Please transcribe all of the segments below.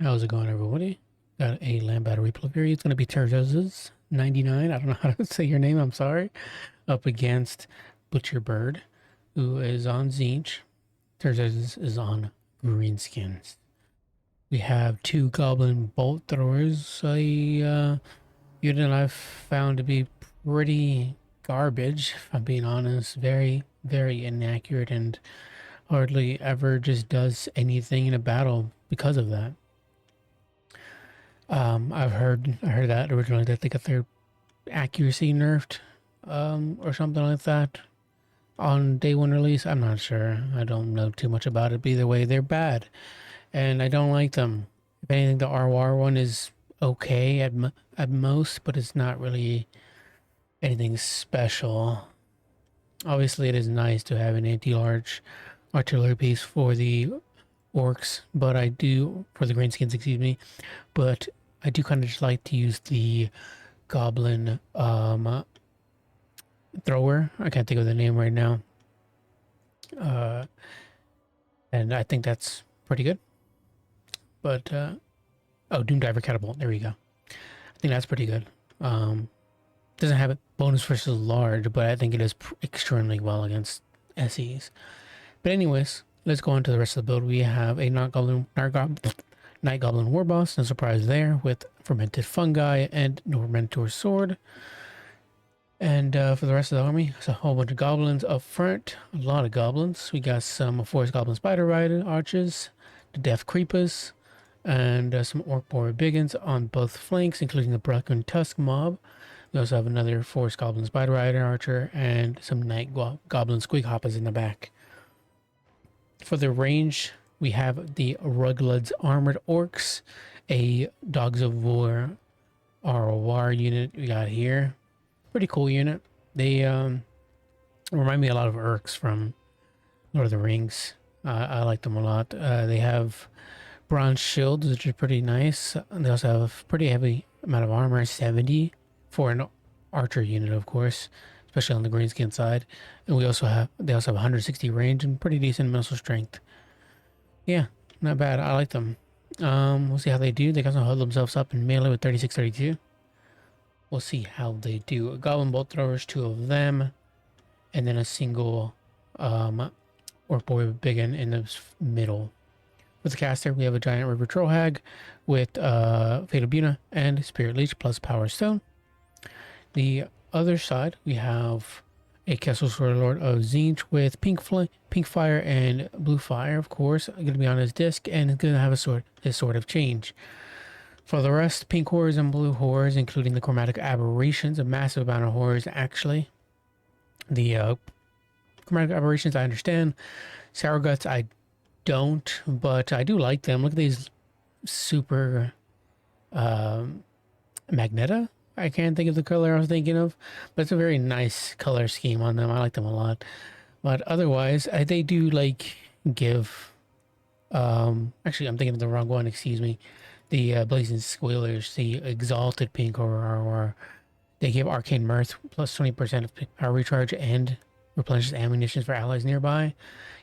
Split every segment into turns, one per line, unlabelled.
How's it going, everybody? Got a land battle replay here. It's going to be Terzos 99. I don't know how to say your name. I'm sorry. Up against Butcher Bird, who is on Tzeentch. Terzos is on Greenskins. We have two Goblin Bolt Throwers. A unit I've found to be pretty garbage, if I'm being honest. Very, very inaccurate and hardly ever just does anything in a battle because of that. I heard that originally that they got their accuracy nerfed, or something like that on day one release. I'm not sure. I don't know too much about it. But either way, they're bad, and I don't like them. If anything, the RWAR one is okay at most, but it's not really anything special. Obviously, it is nice to have an anti-large artillery piece for the orcs, but I do for the greenskins, excuse me. But I do kind of just like to use the goblin thrower. I can't think of the name right now. And I think that's pretty good. But oh, Doom Diver Catapult. There we go. I think that's pretty good. Doesn't have a bonus versus large, but I think it is extremely well against SEs. But anyways, let's go on to the rest of the build. We have a Night Goblin War Boss, no surprise there, with Fermented Fungi and Normentor Sword. And for the rest of the army, it's a whole bunch of goblins up front. A lot of goblins. We got some Forest Goblin Spider Rider Archers, the Death Creepers, and some Orc Boar Biggins on both flanks, including the Bracken Tusk mob. We also have another Forest Goblin Spider Rider Archer and some Night Goblin Squig Hoppers in the back. For the range, we have the Ruglud's Armored Orcs, a Dogs of War ROR unit we got here. Pretty cool unit. They remind me a lot of Orcs from Lord of the Rings. I like them a lot. They have bronze shields, which is pretty nice. They also have a pretty heavy amount of armor, 70 for an archer unit, of course, especially on the greenskin side. And they also have 160 range and pretty decent missile strength. Yeah, not bad. I like them. We'll see how they do. They also hold themselves up in melee with 36-32. We'll see how they do. Goblin bolt throwers, two of them, and then a single Orc Boy Biggin in the middle. With the caster, we have a giant river troll hag with Fatal Buna and Spirit Leech plus Power Stone. The other side, we have a Castle Sword Lord of Tzeentch with pink fire and blue fire, of course, going to be on his disc, and it's going to have his sword of change. For the rest, pink horrors and blue horrors, including the chromatic aberrations, a massive amount of horrors actually. The chromatic aberrations I understand. Sour guts I don't, but I do like them. Look at these super Magneta. I can't think of the color I was thinking of, but it's a very nice color scheme on them. I like them a lot. But otherwise, they do like give. Actually, I'm thinking of the wrong one. Excuse me. The Blazing Squealers, the Exalted Pink or they give Arcane Mirth plus 20% of power recharge and replenishes ammunition for allies nearby.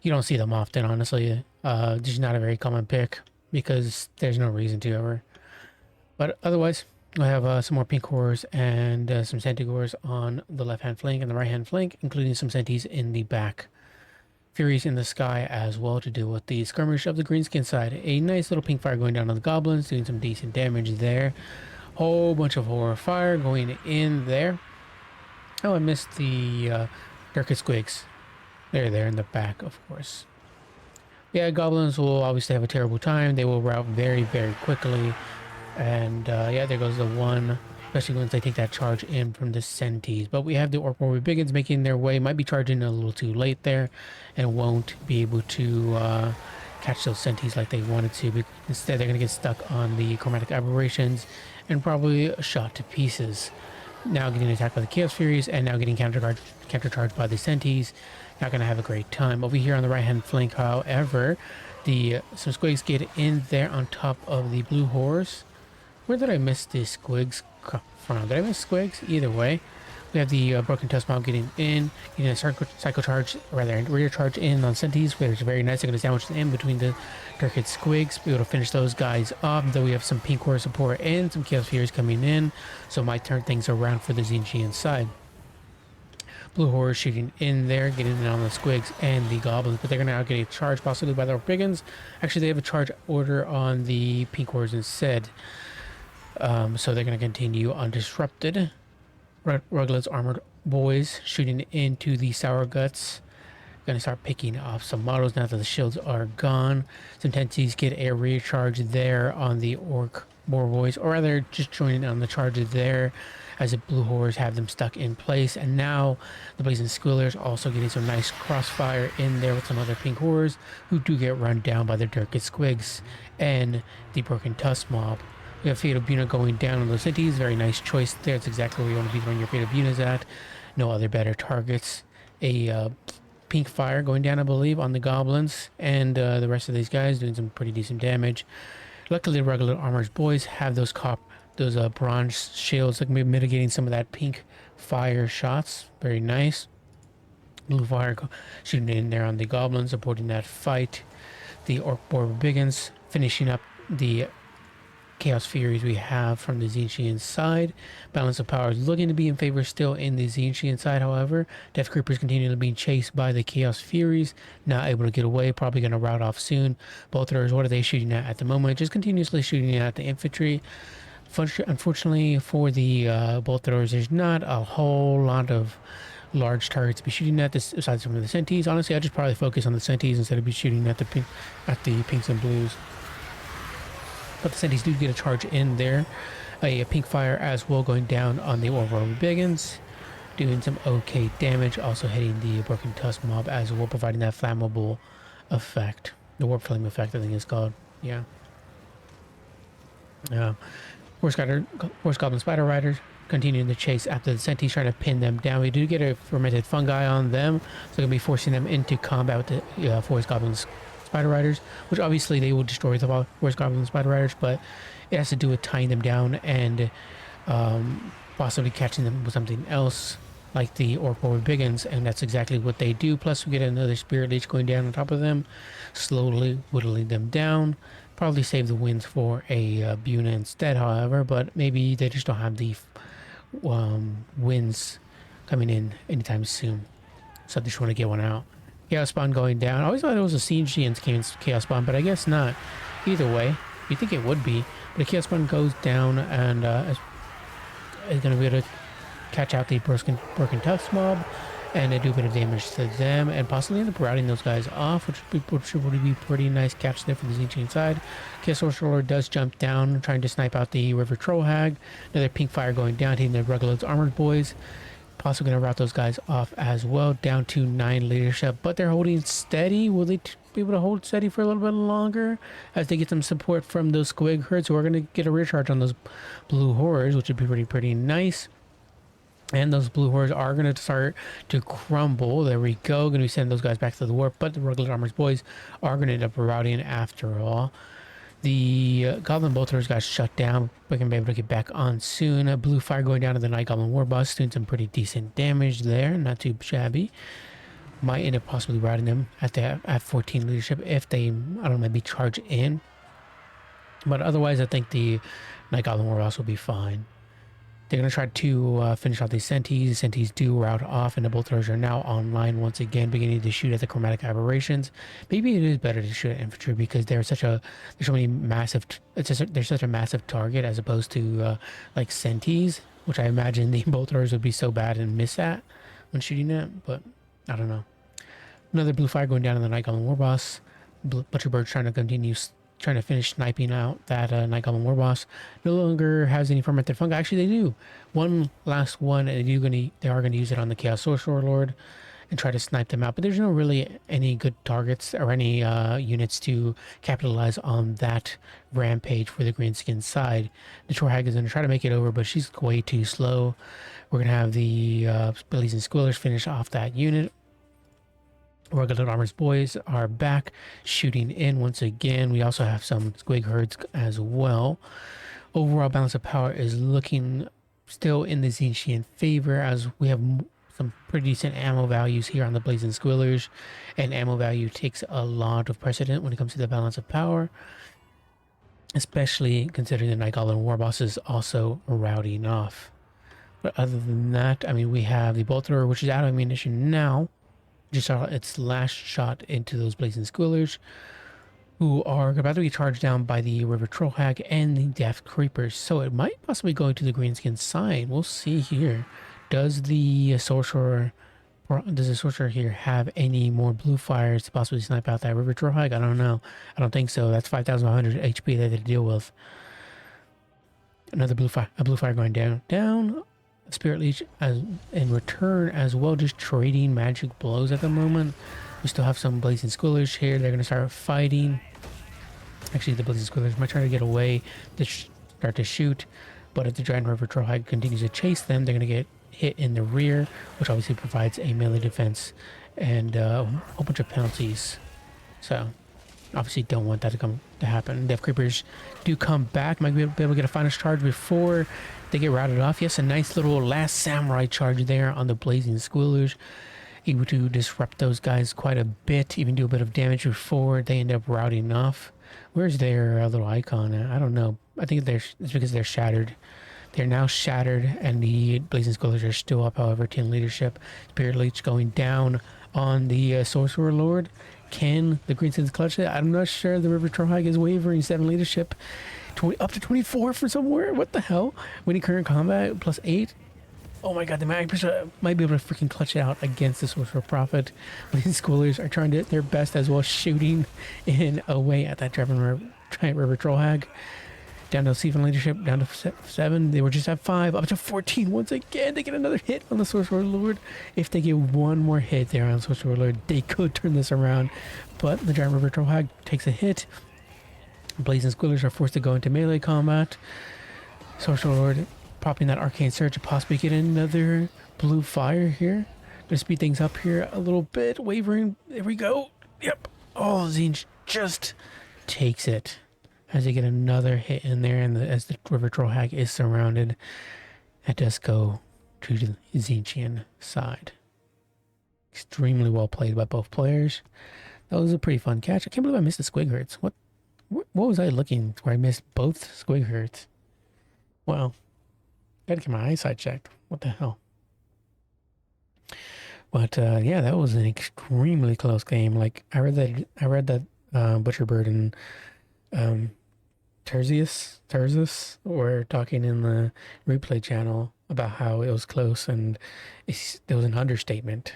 You don't see them often, honestly. Just not a very common pick because there's no reason to ever. But otherwise, I have some more pink horrors and some centigores on the left-hand flank and the right-hand flank, including some centis in the back. Furies in the sky as well to deal with the skirmish of the greenskin side. A nice little pink fire going down on the goblins, doing some decent damage there. Whole bunch of horror fire going in there. Oh, I missed the Darkest Squigs. They're there in the back, of course. Yeah, goblins will obviously have a terrible time. They will rout very, very quickly. And yeah, there goes the one, especially once they take that charge in from the Centis. But we have the Orc Warrior Biggins making their way. Might be charging a little too late there and won't be able to catch those Centis like they wanted to. Instead, they're going to get stuck on the Chromatic Aberrations and probably shot to pieces. Now getting attacked by the Chaos Furies and now getting countercharged by the Centis. Not going to have a great time. Over here on the right-hand flank, however, some Squigs get in there on top of the Blue Horrors. Where did I miss the Squigs from? Did I miss Squigs? Either way, We have the Broken Tusk Mob getting in, getting a cycle charge, or rather rear charge in on Sentinels, which is very nice. They're going to sandwich them in between the Darkhead Squigs, be able to finish those guys up. Though we have some Pink Horror support and some Chaos Furies coming in, so might turn things around for the Tzeentch side. Blue Horror shooting in there, getting in on the Squigs and the Goblins, but they're going to now get a charge possibly by the Brigands. Actually, they have a charge order on the Pink Horrors instead. So they're going to continue undisrupted. Ruglet's Armored Boys shooting into the Sour Guts. Going to start picking off some models now that the shields are gone. Some Tensies get a recharge there on the Orc Boar Boys, or rather just joining on the charges there as the Blue Horrors have them stuck in place. And now the Blazing Squealers also getting some nice crossfire in there with some other Pink Horrors who do get run down by the Darkest Squigs and the Broken Tusk Mob. We have Fatal Buna going down on those cities. Very nice choice there. It's exactly where you want to be throwing your Fatal Bunas at. No other better targets. A Pink Fire going down, I believe, on the Goblins. And the rest of these guys doing some pretty decent damage. Luckily, the regular Armored Boys have those bronze shields, like maybe mitigating some of that Pink Fire shots. Very nice. Blue Fire shooting in there on the Goblins, supporting that fight. The Orc Boar Biggins finishing up the Chaos Furies we have from the Tzeentch side. Balance of power is looking to be in favor still in the Tzeentch side, however. Death Creepers continue to be chased by the Chaos Furies. Not able to get away, probably going to rout off soon. Bolters, what are they shooting at the moment? Just continuously shooting at the infantry. Unfortunately for the bolt throwers, there's not a whole lot of large targets to be shooting at this aside from the Sentinels. Honestly, I just probably focus on the Sentinels instead of be shooting at the pinks and blues. But the Sentinels do get a charge in there. A Pink Fire as well going down on the Orville Biggins, doing some okay damage. Also hitting the Broken Tusk Mob as well, providing that flammable effect. The Warp Flame effect, I think it's called. Yeah. Horse Goblin Spider Riders continuing the chase after the Sentinels, trying to pin them down. We do get a fermented fungi on them, so we're going to be forcing them into combat with the Forest Goblins Spider Riders, which obviously they will destroy the Forest Goblin Spider Riders, but it has to do with tying them down and possibly catching them with something else like the Orc Boar Biggins, and that's exactly what they do. Plus we get another Spirit Leech going down on top of them, slowly whittling them down. Probably save the wins for a Buna instead, however, but maybe they just don't have the wins coming in anytime soon, so they just want to get one out. Chaos Spawn going down. I always thought it was a Tzeentch Chaos Spawn, but I guess not. Either way, you think it would be. But the Chaos Spawn goes down and is going to be able to catch out the Broken Tusk Mob and do a bit of damage to them and possibly end up routing those guys off, which would be pretty nice catch there for the Tzeentch side. Chaos Sorcerer Lord does jump down, trying to snipe out the River Troll Hag. Another Pink Fire going down, hitting the Ruglet's Armored Boys. Possibly going to rout those guys off as well, down to 9 leadership, but they're holding steady. Will they be able to hold steady for a little bit longer as they get some support from those Squig herds who are going to get a recharge on those Blue Horrors, which would be pretty nice. And those Blue Horrors are going to start to crumble. There we go. Going to be sending those guys back to the warp, but the Rugged Armor's Boys are going to end up routing after all. The Goblin Bolters got shut down. We're going to be able to get back on soon. A Blue Fire going down to the Night Goblin War Boss, doing some pretty decent damage there. Not too shabby. Might end up possibly routing them at 14 leadership if they, I don't know, maybe charge in. But otherwise, I think the Night Goblin War Boss will be fine. They're going to try to finish off these Sentinels. Sentinels do rout off, and the Bolters are now online once again, beginning to shoot at the Chromatic Aberrations. Maybe it is better to shoot at infantry because there's such a massive target as opposed to like Sentinels, which I imagine the Bolters would be so bad and miss at when shooting at, but I don't know. Another Blue Fire going down on the Night Goblin War Boss. Butcher Bird's trying to finish sniping out that Night Goblin War Boss. No longer has any fermented fungi. Actually, they do. One last one, and they are going to use it on the Chaos Sorcerer Lord and try to snipe them out. But there's no really any good targets or any units to capitalize on that rampage for the Greenskins side. The Troll Hag is going to try to make it over, but she's way too slow. We're going to have the Blazing Squealers finish off that unit. Rugged Armor's Boys are back shooting in once again. We also have some Squig herds as well. Overall balance of power is looking still in the Tzeentchian favor, as we have some pretty decent ammo values here on the Blazing Squillers, and ammo value takes a lot of precedent when it comes to the balance of power, especially considering the Night Goblin War Boss is also rowdy enough. But other than that, I mean, we have the bolt thrower, which is out of ammunition now. Just saw its last shot into those Blazing Squillers, who are about to be charged down by the River Trollhag and the Death Creepers. So it might possibly go to the Greenskins side. We'll see here. Does the sorcerer here have any more blue fires to possibly snipe out that River Trollhag? I don't know. I don't think so. That's 5,100 HP that they have to deal with. Another blue fire going down. Spirit Leech as in return as well, just trading magic blows at the moment. We still have some Blazing Squillers here. They're going to start fighting. Actually, the Blazing Squillers might try to get away to start to shoot, but if the Giant River Trollhag continues to chase them, they're going to get hit in the rear, which obviously provides a melee defense and a whole bunch of penalties. So obviously don't want that to happen. Death Creepers do come back. Might be able to get a final charge before they get routed off. Yes, a nice little last samurai charge there on the Blazing Squillers. Able to disrupt those guys quite a bit, even do a bit of damage before they end up routing off. Where's their little icon? I don't know. I think it's because they're shattered. They're now shattered, and the Blazing Squillers are still up, however, 10 leadership. Spirit Leech going down on the Sorcerer Lord. Can the Greenskins clutch it? I'm not sure. The River Trollhag is wavering. 7 leadership. Up to 24 for somewhere? What the hell? Winning current combat plus 8? Oh my god, the might be able to freaking clutch it out against the Sorcerer Prophet. Blazing Squillers are trying to their best as well, shooting in away at that Giant River Trollhag. Down to 7 leadership, down to 7. They were just at 5, up to 14 once again. They get another hit on the Sorcerer Lord. If they get one more hit there on the Sorcerer Lord, they could turn this around. But the Giant River Trollhag takes a hit. Blazing Squillers are forced to go into melee combat. Sorcerer Lord popping that Arcane Surge to possibly get another blue fire here. Gonna speed things up here a little bit. Wavering. There we go. Yep. Oh, Tzeentch just takes it as they get another hit in there, and as the River Trollhag is surrounded. That does go to the Tzeentchian side. Extremely well played by both players. That was a pretty fun catch. I can't believe I missed the Squig Hurts. What was I looking where I missed both Squig Hurts? Well, gotta get my eyesight checked. What the hell? But yeah, that was an extremely close game. Like I read that Butcherbird and Terzius were talking in the replay channel about how it was close, and there was an understatement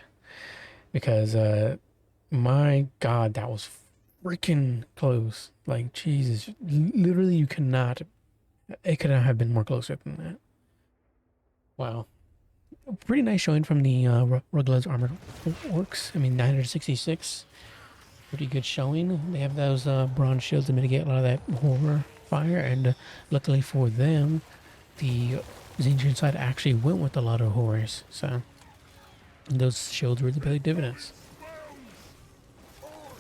because my god, that was freaking close. Like Jesus, literally it could not have been more closer than that. Wow. Pretty nice showing from the Ruggles Armored Orcs. I mean, 966. Pretty good showing. They have those bronze shields to mitigate a lot of that horror fire, and luckily for them, the Tzeentchian side actually went with a lot of horrors. So those shields really paid dividends.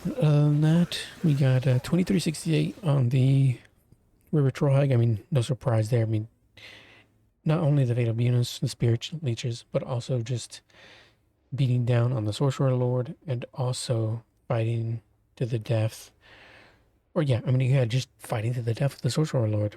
That we got 2368 on the River Trollhag. I mean, no surprise there. I mean, not only the Fatal Bunus, the Spirit Leeches, but also just beating down on the Sorcerer Lord, and also fighting to the death. Or yeah, I mean, yeah, just fighting to the death with the Sorcerer Lord.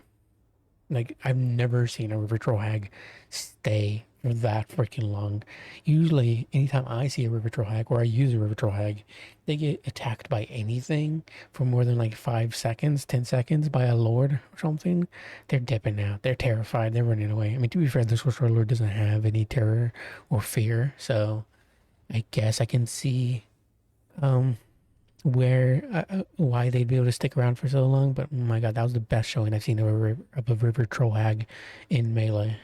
Like, I've never seen a River Trollhag stay for that freaking long. Usually, anytime I see a River Trollhag, or I use a River Trollhag, they get attacked by anything for more than like 5 seconds, 10 seconds by a Lord or something. They're dipping out. They're terrified. They're running away. I mean, to be fair, the Sorcerer Lord doesn't have any terror or fear, so I guess I can see why they'd be able to stick around for so long. But oh my god, that was the best showing I've seen of a River Trollhag in melee.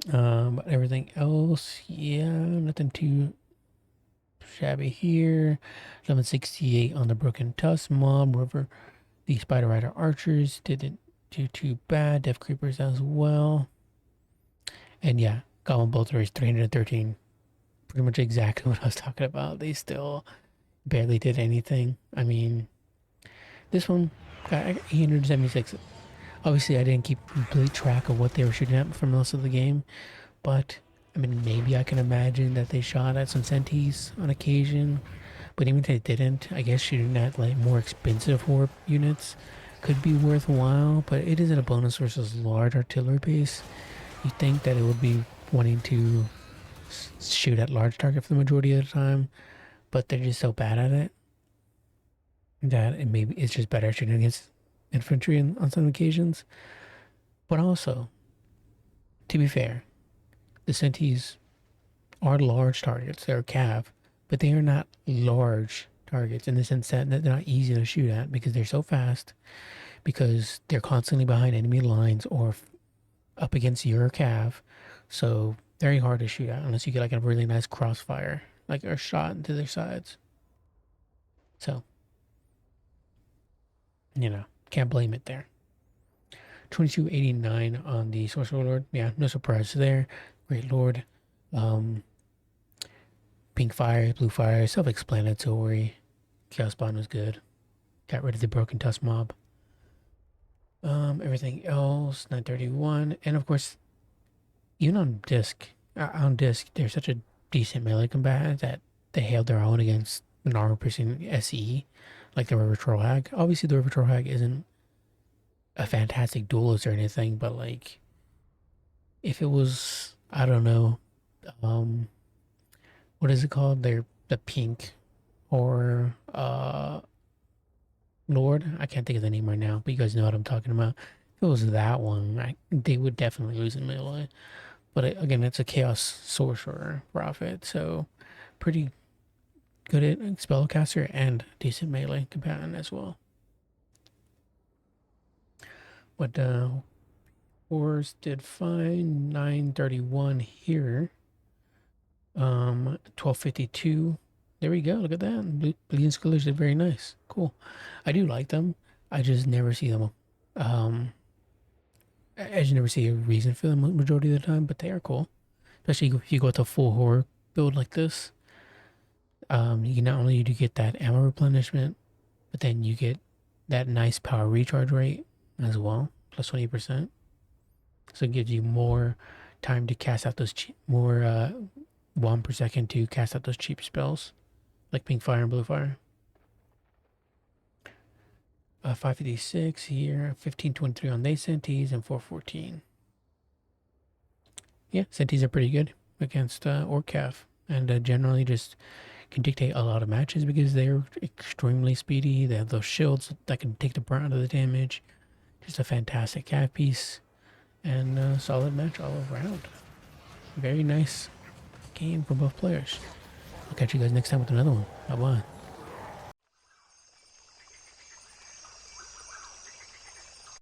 But everything else, yeah, nothing too shabby here. 1168 on the Broken Tusk mob. The Spider Rider Archers didn't do too bad. Death Creepers as well. And yeah, Goblin Bolter is 313. Pretty much exactly what I was talking about. They still barely did anything. I mean, this one got 876 Obviously, I didn't keep complete track of what they were shooting at for most of the game, but I mean, maybe I can imagine that they shot at some Centaurs on occasion. But even if they didn't, I guess shooting at like more expensive horde units could be worthwhile. But it isn't a bonus versus large artillery base. You think that it would be wanting to shoot at large target for the majority of the time, but they're just so bad at it that it maybe it's just better shooting against infantry on some occasions. But also, to be fair, the Centaurs are large targets. They're cav, but they are not large targets in the sense that they're not easy to shoot at because they're so fast, because they're constantly behind enemy lines or up against your cav. So very hard to shoot at unless you get like a really nice crossfire, like a shot into their sides. So, can't blame it there. 2289 on the Sorcerer Lord. Yeah, no surprise there. Great Lord. Pink fire, blue fire, self-explanatory. Chaos Bond was good. Got rid of the broken tusk mob. Everything else, 931. And of course, even on disc, they're such a decent melee combatant that they held their own against an armor-piercing SE, like the River Troll Hag. Obviously, the River Troll Hag isn't a fantastic duelist or anything, but like, if it was, I don't know, what is it called? They're the pink or Lord. I can't think of the name right now, but you guys know what I'm talking about. If it was that one, they would definitely lose in melee. But again, it's a Chaos Sorcerer Prophet, so pretty good at spellcaster and decent melee combatant as well. But Horse did fine. 931 here. 1252. There we go. Look at that. Bleeding Scourge did very nice. Cool. I do like them. I just never see them. I just never see a reason for them majority of the time, but they are cool. Especially if you go with a full horror build like this. You not only do you get that ammo replenishment, but then you get that nice power recharge rate as well, plus 20%. So it gives you more time to cast out those more 1 per second to cast out those cheap spells, like Pink Fire and Blue Fire. 556 here, 1523 on they Centaurs, and 414. Yeah, Centaurs are pretty good against Orc Cav, and generally just can dictate a lot of matches because they're extremely speedy. They have those shields that can take the brunt of the damage. Just a fantastic cav piece, and a solid match all around. Very nice game for both players. I'll catch you guys next time with another one. Bye bye.